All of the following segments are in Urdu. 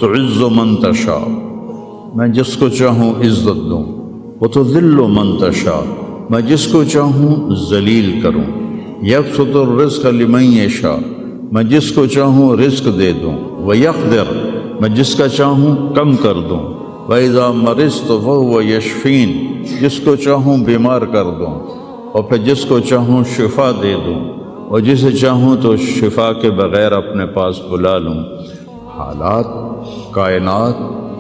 وتعز من تشاء، میں جس کو چاہوں عزت دوں، وتذل من تشاء، میں جس کو چاہوں ذلیل کروں، یبسط الرزق لمن یشاء، میں جس کو چاہوں رزق دے دوں، ویقدر، میں جس کا چاہوں کم کر دوں، وَإِذَا مَرِضْتُ فَهُوَ يَشْفِينِ، جس کو چاہوں بیمار کر دوں اور پھر جس کو چاہوں شفا دے دوں، اور جسے چاہوں تو شفا کے بغیر اپنے پاس بلا لوں۔ حالات، کائنات،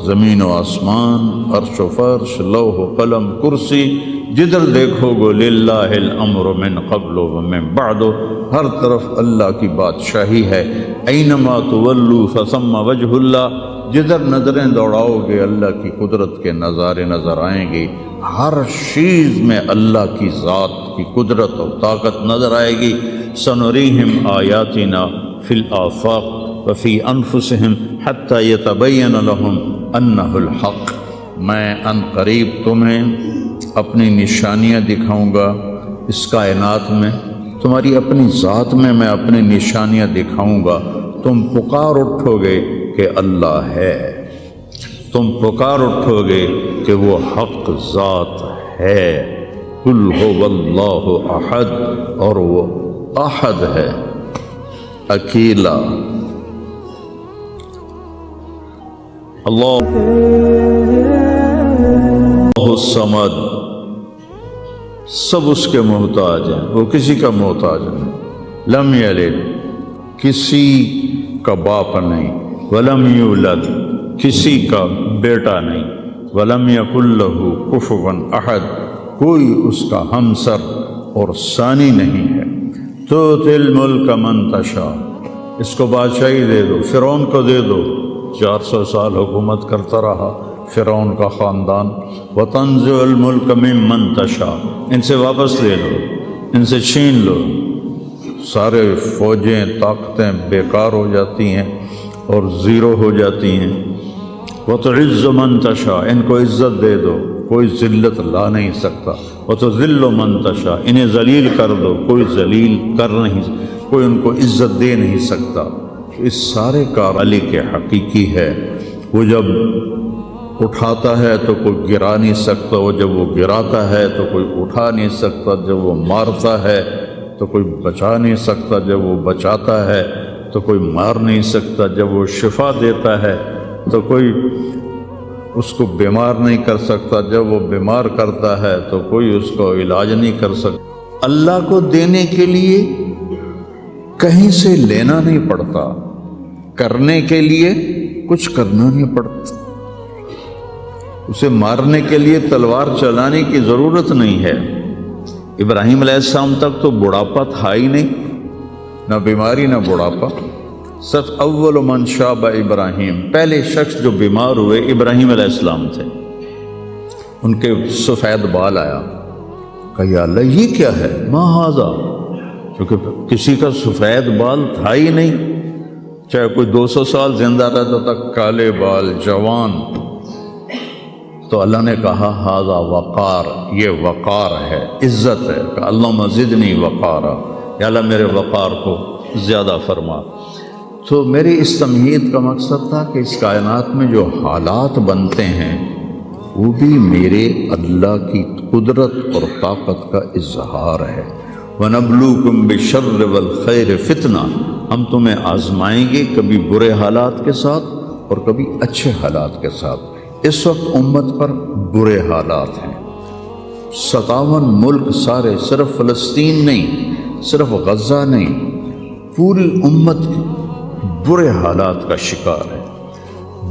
زمین و آسمان، عرش و فرش، لوح و قلم، کرسی، جدھر دیکھو گو للہ الامر من قبل و من بعد، ہر طرف اللہ کی بادشاہی ہے۔ اینما تولوا فثم وجہ اللہ، جدھر نظریں دوڑاؤ گے اللہ کی قدرت کے نظارے نظر آئیں گے، ہر چیز میں اللہ کی ذات کی قدرت اور طاقت نظر آئے گی۔ سنریہم آیاتنا فی الآفاق وفی انفسہم حتی یتبین لہم انہ الحق، میں ان قریب تمہیں اپنی نشانیاں دکھاؤں گا اس کائنات میں، تمہاری اپنی ذات میں میں اپنی نشانیاں دکھاؤں گا، تم پکار اٹھو گے کہ اللہ ہے، تم پکار اٹھو گے کہ وہ حق ذات ہے۔ قل هو اللہ احد، اور وہ احد ہے، اکیلا۔ اللہ الصمد، سب اس کے محتاج ہیں، وہ کسی کا محتاج نہیں۔ لم یلد، کسی کا باپ نہیں، ولم یولد، کسی کا بیٹا نہیں، ولم یکن لہ کفوا احد، کوئی اس کا ہمسر اور ثانی نہیں ہے۔ تؤتی الملک من تشاء، اس کو بادشاہی دے دو، فرعون کو دے دو، 400 سال حکومت کرتا رہا فرعون کا خاندان۔ وتنزع الملک ممن تشاء، ان سے واپس لے لو، ان سے چھین لو، سارے فوجیں طاقتیں بیکار ہو جاتی ہیں اور زیرو ہو جاتی ہیں۔ وتعز من تشاء، ان کو عزت دے دو، کوئی ذلت لا نہیں سکتا۔ وتذل من تشاء، انہیں ذلیل کر دو، کوئی ذلیل کر نہیں، کوئی ان کو عزت دے نہیں سکتا۔ اس سارے کار علی کے حقیقی ہے، وہ جب اٹھاتا ہے تو کوئی گرا نہیں سکتا، وہ جب وہ گراتا ہے تو کوئی اٹھا نہیں سکتا، جب وہ مارتا ہے تو کوئی بچا نہیں سکتا، جب وہ بچاتا ہے تو کوئی مار نہیں سکتا، جب وہ شفا دیتا ہے تو کوئی اس کو بیمار نہیں کر سکتا، جب وہ بیمار کرتا ہے تو کوئی اس کو علاج نہیں کر سکتا۔ اللہ کو دینے کے لیے کہیں سے لینا نہیں پڑتا، کرنے کے لیے کچھ کرنا نہیں پڑتا، اسے مارنے کے لیے تلوار چلانے کی ضرورت نہیں ہے۔ ابراہیم علیہ السلام تک تو بڑھاپا تھا ہی نہیں، نہ بیماری نہ بڑھاپا۔ سچ اول من شاب ابراہیم، پہلے شخص جو بیمار ہوئے ابراہیم علیہ السلام تھے، ان کے سفید بال آیا، کہا یا اللہ یہ کیا ہے، ما ھذا، کیونکہ کسی کا سفید بال تھا ہی نہیں، چاہے کوئی 200 سال زندہ رہتا تھا، کالے بال، جوان۔ تو اللہ نے کہا ھذا وقار، یہ وقار ہے، عزت ہے، کہ اللہم زدنی وقارا، یا اللہ میرے وقار کو زیادہ فرما۔ تو میری اس تمہید کا مقصد تھا کہ اس کائنات میں جو حالات بنتے ہیں وہ بھی میرے اللہ کی قدرت اور طاقت کا اظہار ہے۔ وَنَبْلُوكُمْ بِالشَّرِّ وَالْخَيْرِ فِتْنَةً، ہم تمہیں آزمائیں گے کبھی برے حالات کے ساتھ اور کبھی اچھے حالات کے ساتھ۔ اس وقت امت پر برے حالات ہیں، 57 ملک سارے، صرف فلسطین نہیں، صرف غزہ نہیں، پوری امت برے حالات کا شکار ہے۔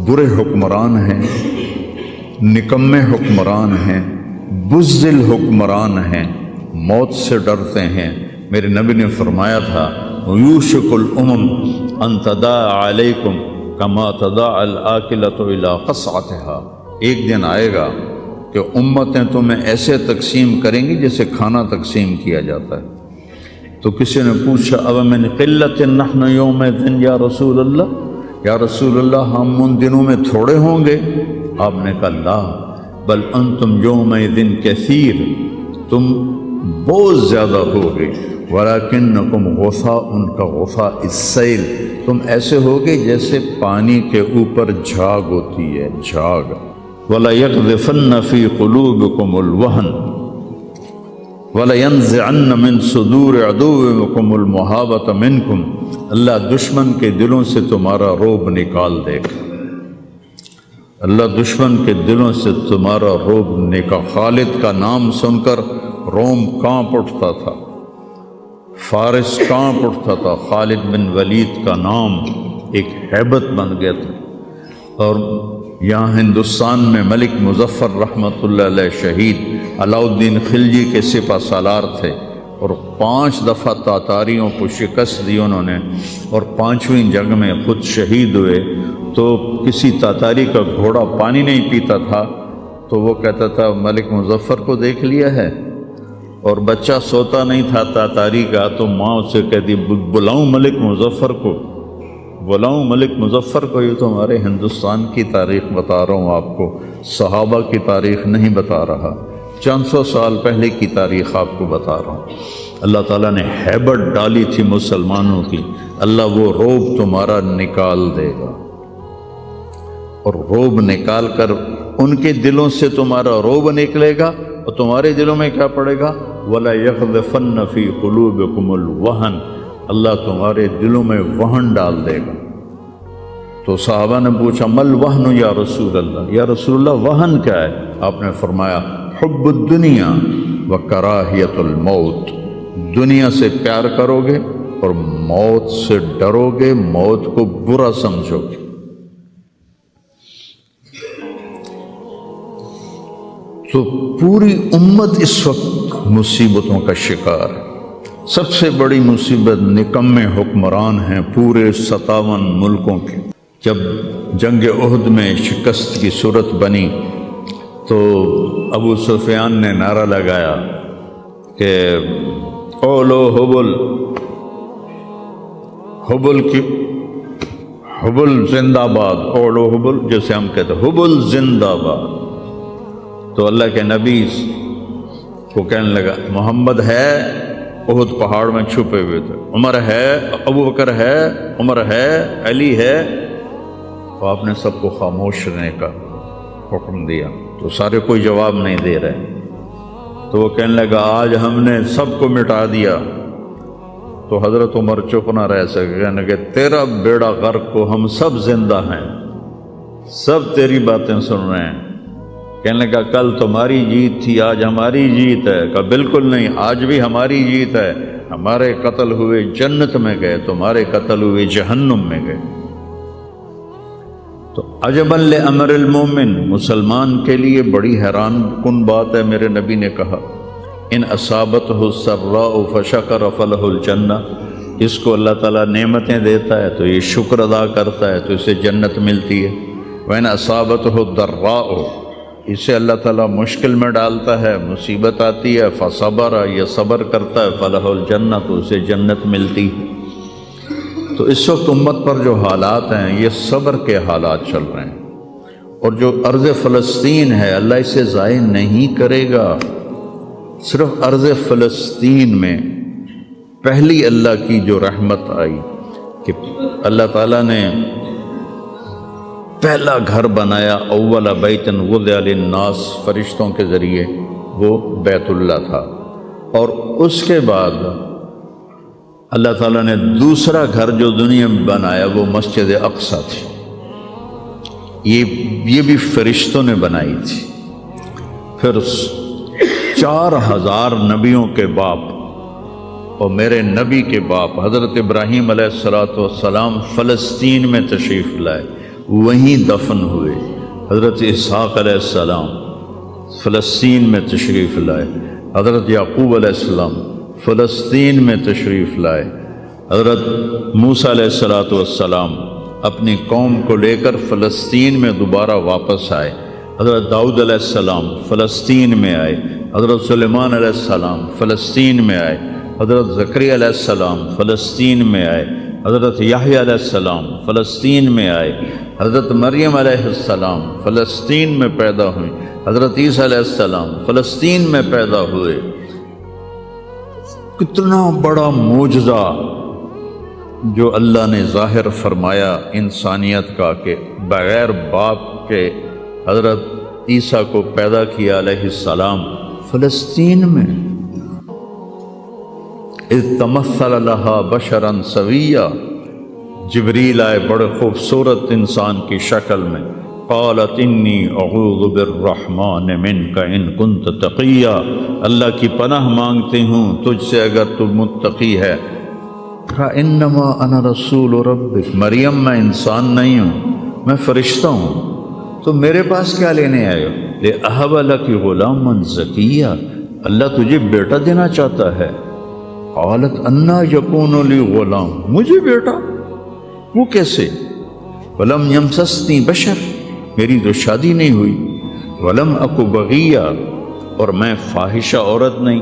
برے حکمران ہیں، نکمے حکمران ہیں، بزدل حکمران ہیں، موت سے ڈرتے ہیں۔ میرے نبی نے فرمایا تھا یوشک الامم ان تداع علیکم کما تداع الآکلۃ الی قصعتها، ایک دن آئے گا کہ امتیں تمہیں ایسے تقسیم کریں گی جیسے کھانا تقسیم کیا جاتا ہے۔ تو کسی نے پوچھا اب من قلت نحن یومئذ یا رسول اللہ، یا رسول اللہ ہم ان دنوں میں تھوڑے ہوں گے؟ آپ نے کہا لا بل انتم یومئذ کثیر، تم بہت زیادہ ہوگے۔ وَلَكِنَّكُمْ غُثَاءٌ كَغُثَاءِ السَّيْلِ، تم ایسے ہوگے جیسے پانی کے اوپر جھاگ ہوتی ہے، جھاگ۔ وَلَيَقْذِفَنَّ فِي قُلُوبِكُمُ الْوَهْنَ وَلَيَنزِعَنَّ مِن صُدُورِ عَدُوِّكُمُ الْمُهَابَةَ مِنكُمْ، اللہ دشمن کے دلوں سے تمہارا رعب نکال دے گا، اللہ دشمن کے دلوں سے تمہارا رعب نکال۔ خالد کا نام سن کر روم کانپ اٹھتا تھا، فارس کانپ اٹھتا تھا، خالد بن ولید کا نام ایک ہیبت بن گیا تھا۔ اور یہاں ہندوستان میں ملک مظفر رحمۃ اللہ علیہ شہید علاؤ الدین خلجی کے سپہ سالار تھے، اور 5 دفعہ تاتاریوں کو شکست دی انہوں نے، اور 5ویں جنگ میں خود شہید ہوئے۔ تو کسی تاتاری کا گھوڑا پانی نہیں پیتا تھا تو وہ کہتا تھا ملک مظفر کو دیکھ لیا ہے، اور بچہ سوتا نہیں تھا تاتاری کا تو ماں اسے کہتی بلاؤں ملک مظفر کو، بلاؤں ملک مظفر کو۔ یہ تو ہمارے ہندوستان کی تاریخ بتا رہا ہوں آپ کو، صحابہ کی تاریخ نہیں بتا رہا، چند سو سال پہلے کی تاریخ آپ کو بتا رہا ہوں۔ اللہ تعالیٰ نے ہیبت ڈالی تھی مسلمانوں کی، اللہ وہ رعب تمہارا نکال دے گا، اور رعب نکال کر ان کے دلوں سے تمہارا رعب نکلے گا، اور تمہارے دلوں میں کیا پڑے گا؟ وَلَا يَقْذِفَنَّ فِي قُلُوبِكُمُ الْوَهْنَ، اللہ تمہارے دلوں میں وہن ڈال دے گا۔ تو صحابہ نے پوچھا مل وہن یا رسول اللہ، یا رسول اللہ وہن کیا ہے؟ آپ نے فرمایا حب الدنیا وکراہیت الموت، دنیا سے پیار کرو گے اور موت سے ڈرو گے، موت کو برا سمجھو گے۔ تو پوری امت اس وقت مصیبتوں کا شکار ہے۔ سب سے بڑی مصیبت نکمے حکمران ہیں پورے 57 ملکوں کے۔ جب جنگ احد میں شکست کی صورت بنی تو ابو سفیان نے نعرہ لگایا کہ اولو حبل، حبل کی حبل زندہ باد، اولو حبل، جیسے ہم کہتے ہیں حبل زندہ باد۔ تو اللہ کے نبی کو کہنے لگا محمد ہے، احد پہاڑ میں چھپے ہوئے تھے، عمر ہے، ابو بکر ہے، عمر ہے، علی ہے، تو آپ نے سب کو خاموش رہنے کا حکم دیا، تو سارے کوئی جواب نہیں دے رہے۔ تو وہ کہنے لگا آج ہم نے سب کو مٹا دیا۔ تو حضرت عمر چپ نہ رہ سکے، کہنے لگے تیرا بیڑا غرق کو، ہم سب زندہ ہیں، سب تیری باتیں سن رہے ہیں۔ کہنے لگا کل تمہاری جیت تھی، آج ہماری جیت ہے۔ کہا بالکل نہیں، آج بھی ہماری جیت ہے، ہمارے قتل ہوئے جنت میں گئے، تمہارے قتل ہوئے جہنم میں گئے۔ تو عجبا لامر المومن، مسلمان کے لیے بڑی حیران کن بات ہے، میرے نبی نے کہا ان اصابتہ السراء فشکر فلہ الجنہ، اس کو اللہ تعالیٰ نعمتیں دیتا ہے تو یہ شکر ادا کرتا ہے تو اسے جنت ملتی ہے۔ وَإِنْ أَصَابَتْهُ الضَّرَّاءُ، اسے اللہ تعالیٰ مشکل میں ڈالتا ہے، مصیبت آتی ہے، فصبر، یہ صبر کرتا ہے، فلہ الجنہ، تو اسے جنت ملتی ہے۔ تو اس وقت امت پر جو حالات ہیں یہ صبر کے حالات چل رہے ہیں، اور جو ارض فلسطین ہے اللہ اسے ضائع نہیں کرے گا۔ صرف ارض فلسطین میں پہلی اللہ کی جو رحمت آئی کہ اللہ تعالیٰ نے پہلا گھر بنایا، اول بیت وضع للناس، فرشتوں کے ذریعے، وہ بیت اللہ تھا، اور اس کے بعد اللہ تعالیٰ نے دوسرا گھر جو دنیا میں بنایا وہ مسجد اقصی تھی، یہ بھی فرشتوں نے بنائی تھی۔ پھر 4000 نبیوں کے باپ اور میرے نبی کے باپ حضرت ابراہیم علیہ السلام فلسطین میں تشریف لائے، وہیں دفن ہوئے۔ حضرت اسحاق علیہ السلام فلسطین میں تشریف لائے، حضرت یعقوب علیہ السلام فلسطین میں تشریف لائے، حضرت موسیٰ علیہ السلام اپنی قوم کو لے کر فلسطین میں دوبارہ واپس آئے، حضرت داؤد علیہ السلام فلسطین میں آئے، حضرت سلیمان علیہ السلام فلسطین میں آئے، حضرت زکریا علیہ السلام فلسطین میں آئے، حضرت یحییٰ علیہ السلام فلسطین میں آئے، حضرت مریم علیہ السلام فلسطین میں پیدا ہوئیں، حضرت عیسیٰ علیہ السلام فلسطین میں پیدا ہوئے۔ کتنا بڑا معجزہ جو اللہ نے ظاہر فرمایا انسانیت کا کہ بغیر باپ کے حضرت عیسیٰ کو پیدا کیا علیہ السلام فلسطین میں، اذ تمثل لها بشرا سویا، جبریل آئے بڑے خوبصورت انسان کی شکل میں، قالت انی اعوذ بالرحمن منک ان کنت تقیا، اللہ کی پناہ مانگتی ہوں تجھ سے اگر تو متقی ہے۔ انما انا رسول ربک، مریم میں انسان نہیں ہوں، میں فرشتہ ہوں، تو میرے پاس کیا لینے آئے ہو؟ لأہب لک غلاما زکیا، اللہ تجھے بیٹا دینا چاہتا ہے۔ قالت انا یکون لی غلام، مجھے بیٹا؟ وہ کیسے؟ ولم یمسسنی بشر، میری تو شادی نہیں ہوئی، ولم اکو بغیہ، اور میں فاحشہ عورت نہیں۔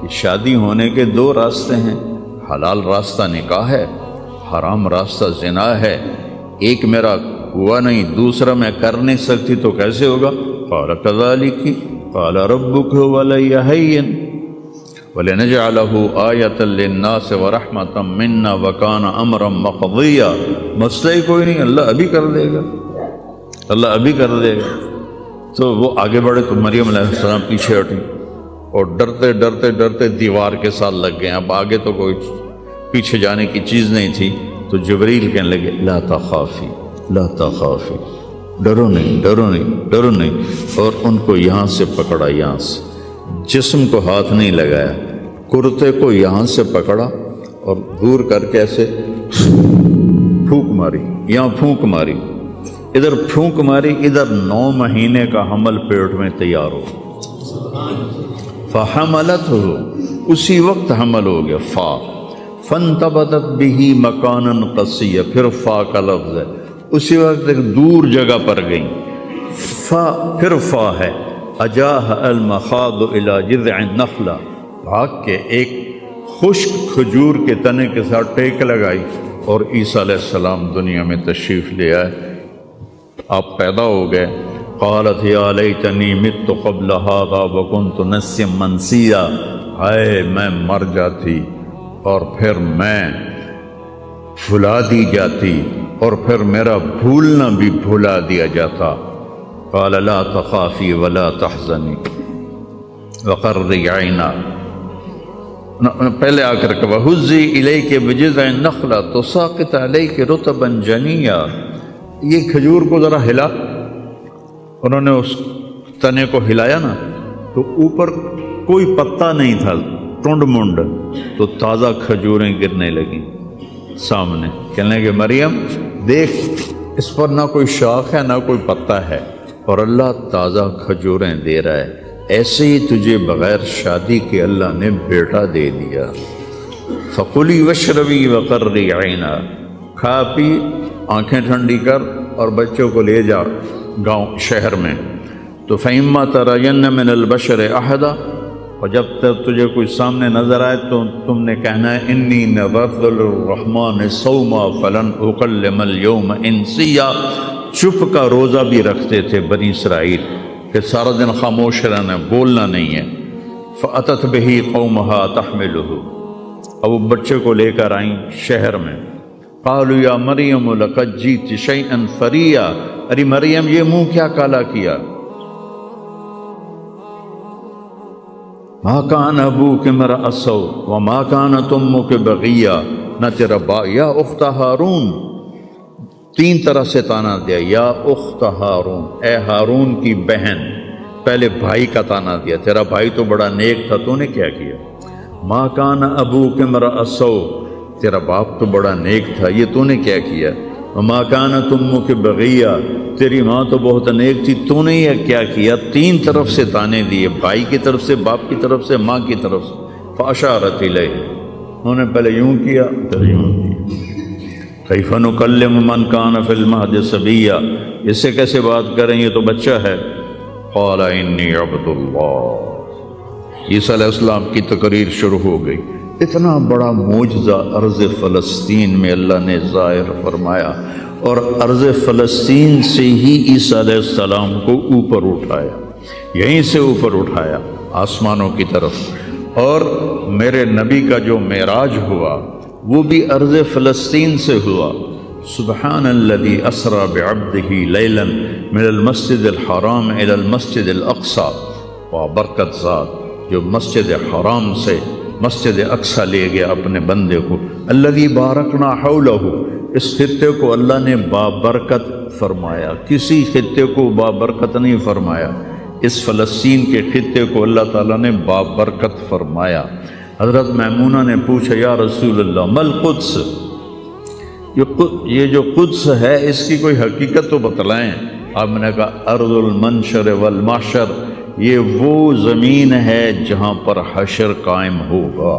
کہ شادی ہونے کے دو راستے ہیں، حلال راستہ نکاح ہے، حرام راستہ زنا ہے۔ ایک میرا ہوا نہیں، دوسرا میں کر نہیں سکتی، تو کیسے ہوگا؟ قال کذالک قال ربک ولی ہین وَلِنَجْعَلَهُ آیَةً لِلنَّاسِ وَرَحْمَةً مِنَّا وَكَانَ أَمْرًا مَقْضِيًّا، مسئلہ ہی کوئی نہیں، اللہ ابھی کر دے گا، اللہ ابھی کر دے گا۔ تو وہ آگے بڑھے تو مریم علیہ السلام پیچھے ہٹیں اور ڈرتے ڈرتے ڈرتے دیوار کے ساتھ لگ گئے۔ اب آگے تو کوئی پیچھے جانے کی چیز نہیں تھی، تو جبریل کہنے لگے لا تخافی لا تخافی، ڈرو نہیں ڈرو نہیں ڈرو نہیں، اور ان کو یہاں سے پکڑا، یہاں سے، جسم کو ہاتھ نہیں لگایا، کرتے کو یہاں سے پکڑا اور دور کر کے ایسے پھونک ماری، یہاں پھونک ماری، ادھر پھونک ماری، ادھر 9 مہینے کا حمل پیٹ میں تیار ہو۔ فحملتہ، اسی وقت حمل ہو گیا، فا فانتبذت بہ مکانا قصیا، پھر فا کا لفظ ہے، اسی وقت ایک دور جگہ پر گئی، فا پھر فا ہے، اجاہ المخاض الى جذع النخلہ، بھاگ کے ایک خشک کھجور کے تنے کے ساتھ ٹیک لگائی، اور عیسیٰ علیہ السلام دنیا میں تشریف لے آئے، آپ پیدا ہو گئے۔ قالت یا لیتنی مت قبل هذا وکنت نسیا منسیا، ہائے میں مر جاتی اور پھر میں بھلا دی جاتی، اور پھر میرا بھولنا بھی بھلا دیا جاتا۔ قال لا تخافی ولا تحزنی وقرری عینا، پہلے آ کر کہ وَهُزِّي إِلَيْكِ بِجِذْعِ النَّخْلَةِ تُسَاقِطْ عَلَيْكِ رُطَبًا جَنِيًّا، یہ کھجور کو ذرا ہلا، انہوں نے اس تنے کو ہلایا نا، تو اوپر کوئی پتا نہیں تھا، ٹنڈ منڈ، تو تازہ کھجوریں گرنے لگیں سامنے۔ کہنے لگے مریم دیکھ، اس پر نہ کوئی شاخ ہے نہ کوئی پتا ہے، اور اللہ تازہ کھجوریں دے رہا ہے، ایسے ہی تجھے بغیر شادی کے اللہ نے بیٹا دے دیا۔ فَقُلِي وَاشْرَبِي وَقَرِّي عَيْنًا، کھا پی، آنکھیں ٹھنڈی کر، اور بچوں کو لے جا گاؤں شہر میں۔ تو فَإِمَّا تَرَيَنَّ مِنَ الْبَشَرِ أَحَدًا، اور جب تک تجھے کوئی سامنے نظر آئے تو تم نے کہنا ہے انی نذرت للرحمن صوما فلن اکلم اليوم انسیا، چپ کا روزہ بھی رکھتے تھے بنی اسرائیل کہ سارا دن خاموش رہنا، بولنا نہیں ہے۔ فأتت به قومها تحملہ، اب وہ بچے کو لے کر آئیں شہر میں۔ قالوا یا مریم لقد جئت شیئا فریا، ارے مریم یہ منہ کیا کالا کیا؟ ما کان ابوک امرأ سوء وما کانت امک بغیہ، نہ تیرا یا اخت ہارون، 3 طرح سے تانا دیا، یا اخت ہارون، اے ہارون کی بہن، پہلے بھائی کا تانا دیا، تیرا بھائی تو بڑا نیک تھا، تو نے کیا کیا؟ ما کان ابوک امرأ سوء، تیرا باپ تو بڑا نیک تھا، یہ تو نے کیا کیا؟ وما کانت امک بغیہ، تیری ماں تو بہت نیک تھی، تو نے یہ کیا کیا؟ 3 طرف سے تانے دیے، بھائی کی طرف سے، باپ کی طرف سے، ماں کی طرف سے۔ فاشارت الیہ، انہوں نے پہلے یوں کیا پھر یوں کیا۔ کیف نکلم من کان فی المہد صبیا، اس سے کیسے بات کریں، یہ تو بچہ ہے۔ قال انی عبد اللہ، عیسیٰ علیہ السلام کی تقریر شروع ہو گئی۔ اتنا بڑا معجزہ ارض فلسطین میں اللہ نے ظاہر فرمایا، اور ارض فلسطین سے ہی عیسیٰ علیہ السلام کو اوپر اٹھایا، یہیں سے اوپر اٹھایا آسمانوں کی طرف، اور میرے نبی کا جو معراج ہوا وہ بھی ارض فلسطین سے ہوا۔ سبحان الذی اسری بعبدہ لیلا من المسجد الحرام الی المسجد الاقصی، وبرکت ذات جو مسجد حرام سے مسجد اقصی لے گیا اپنے بندے کو۔ الذی بارکنا حولہ، اس خطے کو اللہ نے بابرکت فرمایا، کسی خطے کو بابرکت نہیں فرمایا، اس فلسطین کے خطے کو اللہ تعالیٰ نے بابرکت فرمایا۔ حضرت میمونہ نے پوچھا یا رسول اللہ مل قدس، یہ جو قدس ہے اس کی کوئی حقیقت تو بتلائیں۔ آپ نے کہا ارض المنشر والمحشر، یہ وہ زمین ہے جہاں پر حشر قائم ہوگا۔